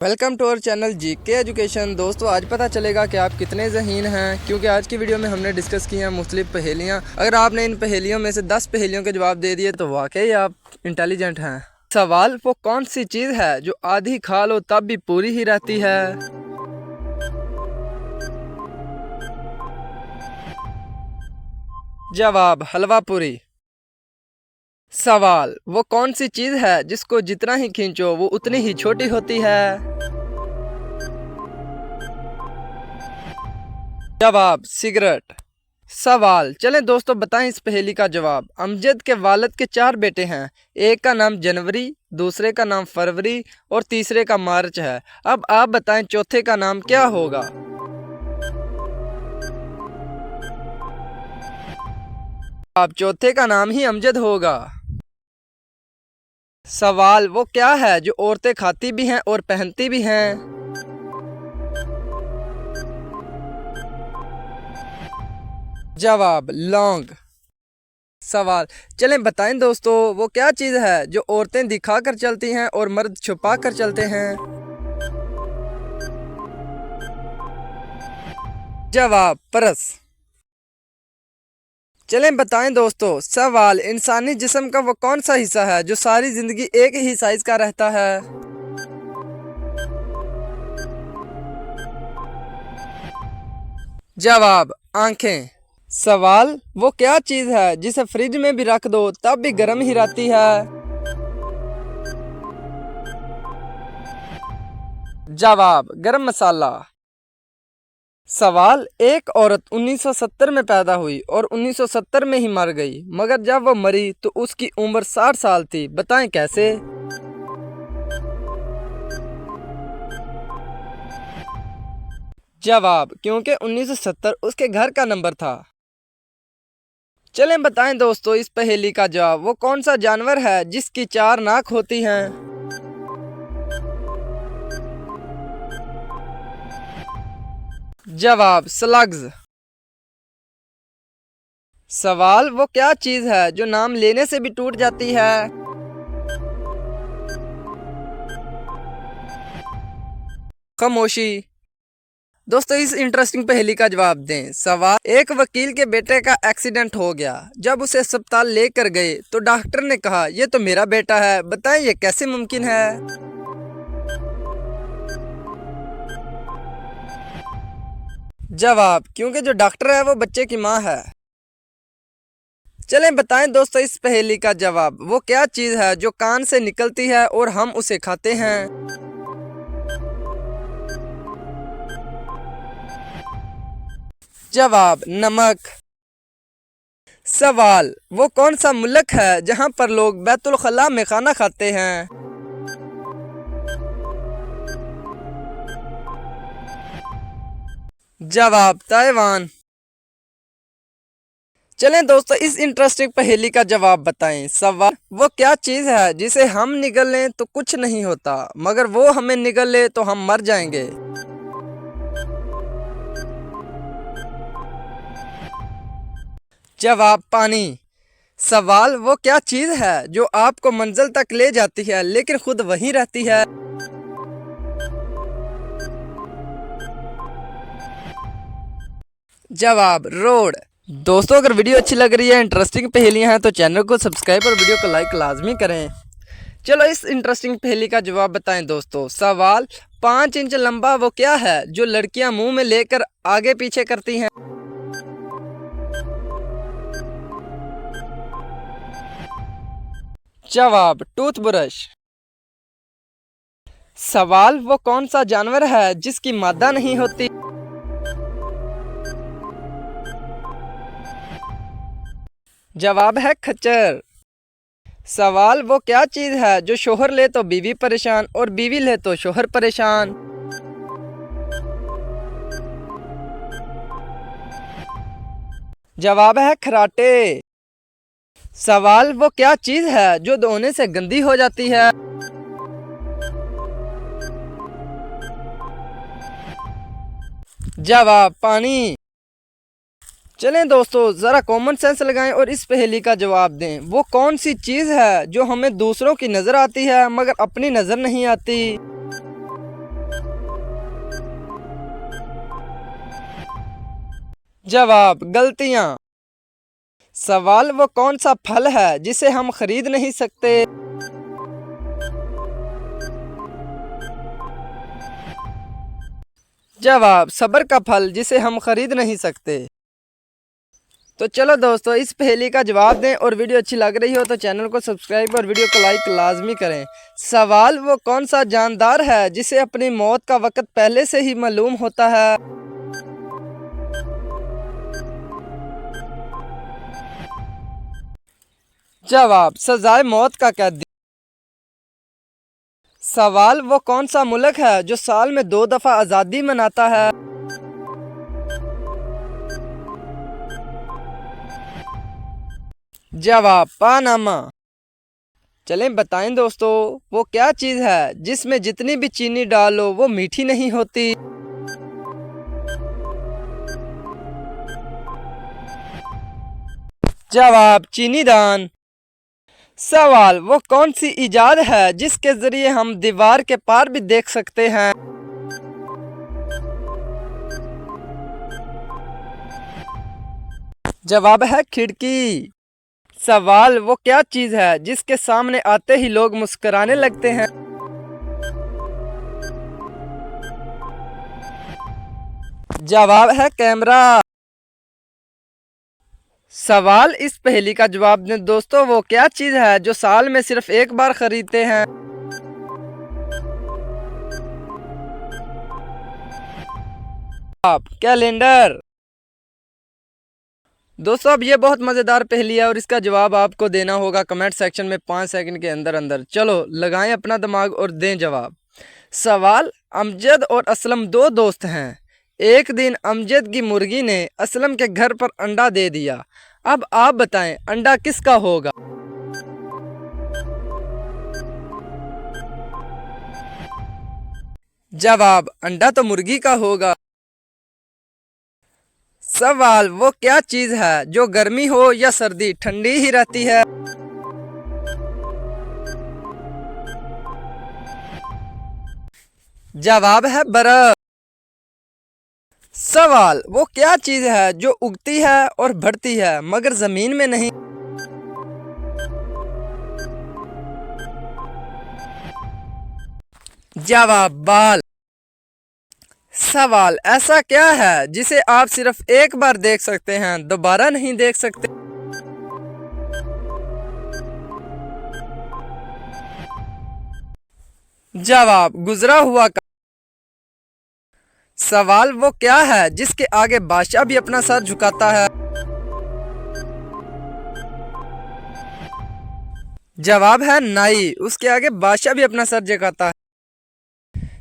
Welcome to our channel GK education. दोस्तों आज पता चलेगा कि आप कितने ज़हीन हैं, क्योंकि आज की वीडियो में हमने डिस्कस की हैं मुख्तलिफ पहेलियाँ। अगर आपने इन पहेलियों में से 10 पहेलियों के जवाब दे दिए तो वाकई आप इंटेलिजेंट हैं। सवाल, वो कौन सी चीज़ है जो आधी खा लो तब भी पूरी ही रहती है? जवाब, हलवा पूरी। सवाल, वो कौन सी चीज़ है जिसको जितना ही खींचो वो उतनी ही छोटी होती है? जवाब, सिगरेट। सवाल, चलें दोस्तों बताएं इस पहेली का जवाब। अमजद के वालिद के 4 बेटे हैं। एक का नाम जनवरी, दूसरे का नाम फरवरी और तीसरे का मार्च है। अब आप बताएं चौथे का नाम क्या होगा? अब चौथे का नाम ही अमजद होगा। सवाल, वो क्या है जो औरतें खाती भी हैं और पहनती भी हैं? जवाब, लौंग। सवाल, चलें बताएं दोस्तों वो क्या चीज़ है जो औरतें दिखा कर चलती हैं और मर्द छुपा कर चलते हैं? जवाब, परस। चलें बताएं दोस्तों। सवाल, इंसानी जिस्म का वो कौन सा हिस्सा है जो सारी जिंदगी एक ही साइज का रहता है? जवाब, आंखें। सवाल, वो क्या चीज़ है जिसे फ्रिज में भी रख दो तब भी गर्म ही रहती है? जवाब, गरम मसाला। सवाल, एक औरत 1970 में पैदा हुई और 1970 में ही मर गई, मगर जब वो मरी तो उसकी उम्र 60 साल थी। बताएं कैसे? जवाब, क्योंकि 1970 उसके घर का नंबर था। चलें बताएं दोस्तों इस पहेली का जवाब। वो कौन सा जानवर है जिसकी 4 नाक होती हैं? जवाब, स्लग्स। सवाल, वो क्या चीज़ है जो नाम लेने से भी टूट जाती है? खामोशी। दोस्तों इस इंटरेस्टिंग पहेली का जवाब दें। सवाल, एक वकील के बेटे का एक्सीडेंट हो गया। जब उसे अस्पताल लेकर गए तो डॉक्टर ने कहा ये तो मेरा बेटा है। बताएं ये कैसे मुमकिन है? जवाब, क्योंकि जो डॉक्टर है वो बच्चे की माँ है। चलें बताएं दोस्तों इस पहेली का जवाब। वो क्या चीज़ है जो कान से निकलती है और हम उसे खाते हैं? जवाब, नमक। सवाल, वो कौन सा मुल्क है जहां पर लोग बैतुल खला में खाना खाते हैं? जवाब, ताइवान। चलें दोस्तों इस इंटरेस्टिंग पहेली का जवाब बताएं। सवाल, वो क्या चीज़ है जिसे हम निगल लें तो कुछ नहीं होता, मगर वो हमें निगल ले तो हम मर जाएंगे? जवाब, पानी। सवाल, वो क्या चीज़ है जो आपको मंजिल तक ले जाती है लेकिन खुद वहीं रहती है? जवाब, रोड। दोस्तों अगर वीडियो अच्छी लग रही है, इंटरेस्टिंग पहेलियां हैं तो चैनल को सब्सक्राइब और वीडियो को लाइक लाजमी करें। चलो इस इंटरेस्टिंग पहेली का जवाब बताएं दोस्तों। सवाल, 5 इंच लंबा वो क्या है जो लड़कियां मुंह में लेकर आगे पीछे करती हैं? जवाब, टूथब्रश। सवाल, वो कौन सा जानवर है जिसकी मादा नहीं होती? जवाब है खच्चर। सवाल, वो क्या चीज़ है जो शोहर ले तो बीवी परेशान और बीवी ले तो शोहर परेशान? जवाब है खराटे। सवाल, वो क्या चीज़ है जो धोने से गंदी हो जाती है? जवाब, पानी। चलें दोस्तों ज़रा कॉमन सेंस लगाएं और इस पहेली का जवाब दें। वो कौन सी चीज़ है जो हमें दूसरों की नज़र आती है मगर अपनी नज़र नहीं आती? जवाब गलतियां। सवाल वो कौन सा फल है जिसे हम खरीद नहीं सकते? जवाब सब्र का फल जिसे हम खरीद नहीं सकते। तो चलो दोस्तों, इस पहेली का जवाब दें और वीडियो अच्छी लग रही हो तो चैनल को सब्सक्राइब और वीडियो को लाइक लाजमी करें। सवाल वो कौन सा जानदार है जिसे अपनी मौत का वक्त पहले से ही मालूम होता है? जवाब सजाए मौत का कैदी। सवाल वो कौन सा मुल्क है जो साल में 2 दफा आज़ादी मनाता है? जवाब पानामा। चलें बताएं दोस्तों, वो क्या चीज़ है जिसमें जितनी भी चीनी डालो वो मीठी नहीं होती? जवाब चीनी दान। सवाल वो कौन सी इजाद है जिसके जरिए हम दीवार के पार भी देख सकते हैं? जवाब है खिड़की। सवाल वो क्या चीज है जिसके सामने आते ही लोग मुस्कुराने लगते हैं? जवाब है कैमरा। सवाल इस पहेली का जवाब दें दोस्तों, वो क्या चीज है जो साल में सिर्फ एक बार खरीदते हैं? कैलेंडर। दोस्तों अब ये बहुत मज़ेदार पहेली है और इसका जवाब आपको देना होगा कमेंट सेक्शन में 5 सेकंड के अंदर अंदर। चलो लगाएं अपना दिमाग और दें जवाब। सवाल अमजद और असलम 2 दोस्त हैं। एक दिन अमजद की मुर्गी ने असलम के घर पर अंडा दे दिया। अब आप बताएं अंडा किसका होगा? जवाब अंडा तो मुर्गी का होगा। सवाल वो क्या चीज है जो गर्मी हो या सर्दी ठंडी ही रहती है? जवाब है बर्फ। सवाल वो क्या चीज है जो उगती है और बढ़ती है मगर जमीन में नहीं? जवाब बाल। सवाल ऐसा क्या है जिसे आप सिर्फ एक बार देख सकते हैं, दोबारा नहीं देख सकते? जवाब गुजरा हुआ का। सवाल वो क्या है जिसके आगे बादशाह भी अपना सर झुकाता है? जवाब है नाई, उसके आगे बादशाह भी अपना सर झुकाता है।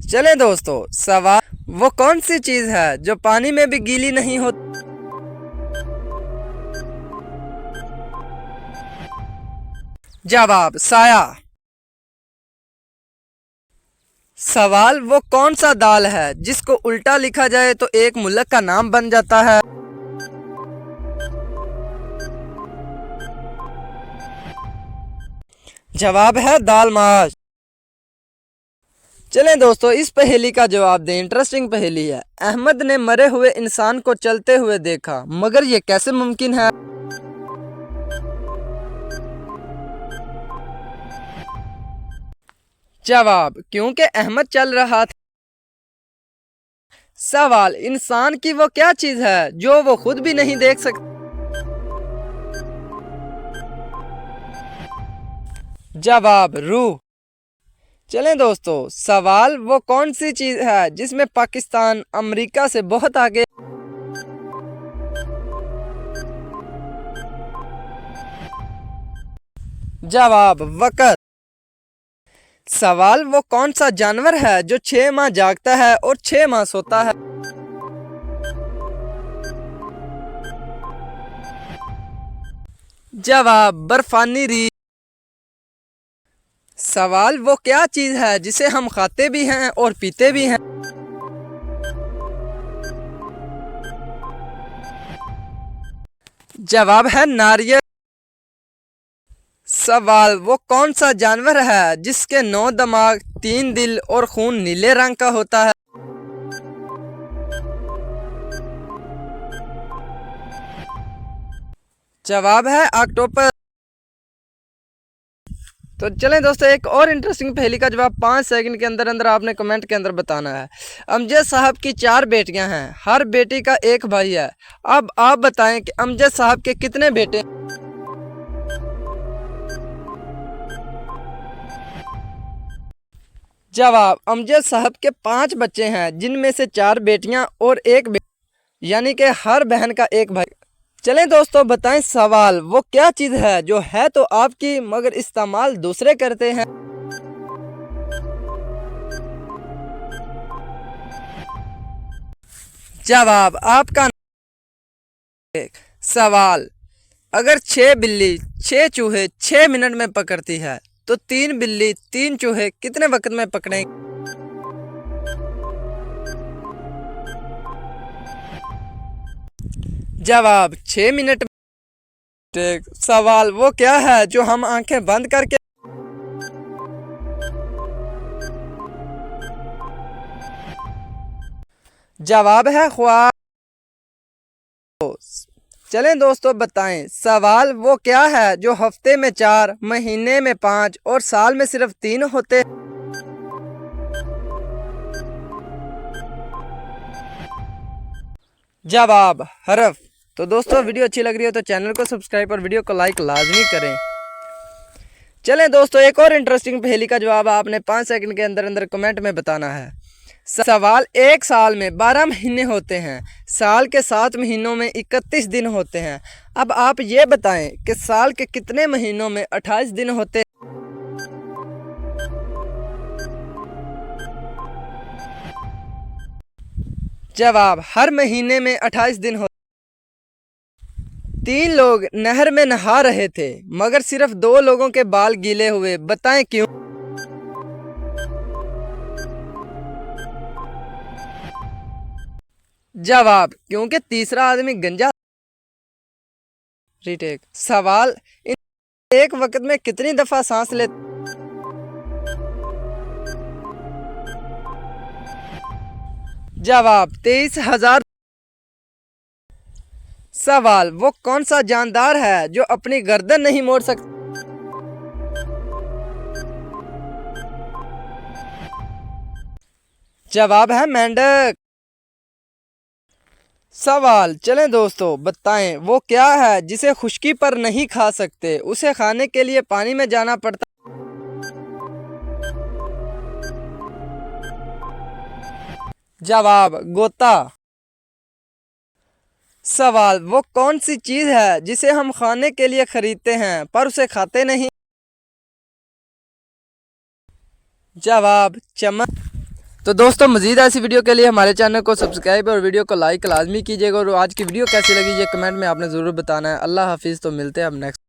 चले दोस्तों, सवाल वो कौन सी चीज है जो पानी में भी गीली नहीं होती? जवाब साया। सवाल वो कौन सा दाल है जिसको उल्टा लिखा जाए तो एक मुल्क का नाम बन जाता है? जवाब है दाल माश। चलें दोस्तों, इस पहेली का जवाब दें। इंटरेस्टिंग पहेली है। अहमद ने मरे हुए इंसान को चलते हुए देखा मगर ये कैसे मुमकिन है? जवाब क्योंकि अहमद चल रहा था। सवाल इंसान की वो क्या चीज है जो वो खुद भी नहीं देख सकता? जवाब रूह। चलें दोस्तों, सवाल वो कौन सी चीज है जिसमें पाकिस्तान अमेरिका से बहुत आगे? जवाब वक़्त। सवाल वो कौन सा जानवर है जो 6 माह जागता है और 6 माह सोता है? जवाब बर्फानी रीछ। सवाल वो क्या चीज है जिसे हम खाते भी हैं और पीते भी हैं? जवाब है नारियल। सवाल वो कौन सा जानवर है जिसके 9 दिमाग, 3 दिल और खून नीले रंग का होता है? जवाब है ऑक्टोपस। तो चलें दोस्तों, एक और इंटरेस्टिंग पहेली का जवाब 5 सेकंड के अंदर अंदर आपने कमेंट के अंदर बताना है। अमजद साहब की 4 बेटियां हैं, हर बेटी का एक भाई है। अब आप बताएं कि अमजद साहब के कितने बेटे? जवाब, अमजद साहब के 5 बच्चे हैं, जिनमें से 4 बेटियां और एक बेटी, यानी कि हर बहन का एक भाई। चलें दोस्तों, बताएं सवाल वो क्या चीज़ है जो है तो आपकी मगर इस्तेमाल दूसरे करते हैं? जवाब, आपका सवाल, अगर 6 बिल्ली 6 चूहे 6 मिनट में पकड़ती है तो 3 बिल्ली 3 चूहे कितने वक्त में पकड़ेंगे? जवाब, 6 मिनट में। सवाल वो क्या है जो हम आंखें बंद करके? जवाब है ख्वाब। चलें दोस्तों, बताएं सवाल वो क्या है जो हफ्ते में 4, महीने में 5 और साल में सिर्फ 3 होते? जवाब, हरफ। तो दोस्तों, वीडियो अच्छी लग रही है तो चैनल को सब्सक्राइब और वीडियो को लाइक लाजमी करें। चलें दोस्तों, एक और इंटरेस्टिंग पहेली का जवाब आपने 5 सेकंड के अंदर अंदर कमेंट में बताना है। सवाल, एक साल में 12 महीने होते हैं, साल के 7 महीनों में 31 दिन होते हैं। अब आप ये बताएं कि साल के कितने महीनों में 28 दिन होते हैं? जवाब, हर महीने में 28 दिन होते। 3 लोग नहर में नहा रहे थे मगर सिर्फ 2 लोगों के बाल गीले हुए, बताएं क्यों? जवाब, क्योंकि तीसरा आदमी गंजा। रीटेक। सवाल, एक वक्त में कितनी दफा सांस ले? जवाब, 23,000। सवाल, वो कौन सा जानदार है जो अपनी गर्दन नहीं मोड़ सकता? जवाब है मेंढक। सवाल, चलें दोस्तों, बताएं वो क्या है जिसे खुश्की पर नहीं खा सकते, उसे खाने के लिए पानी में जाना पड़ता? जवाब, गोता। सवाल, वो कौन सी चीज़ है जिसे हम खाने के लिए खरीदते हैं पर उसे खाते नहीं? जवाब, चम्मच। तो दोस्तों, मज़ीद ऐसी वीडियो के लिए हमारे चैनल को सब्सक्राइब और वीडियो को लाइक लाजमी कीजिएगा। और आज की वीडियो कैसी लगी ये कमेंट में आपने ज़रूर बताना है। अल्लाह हाफिज़। तो मिलते हैं अब नेक्स्ट।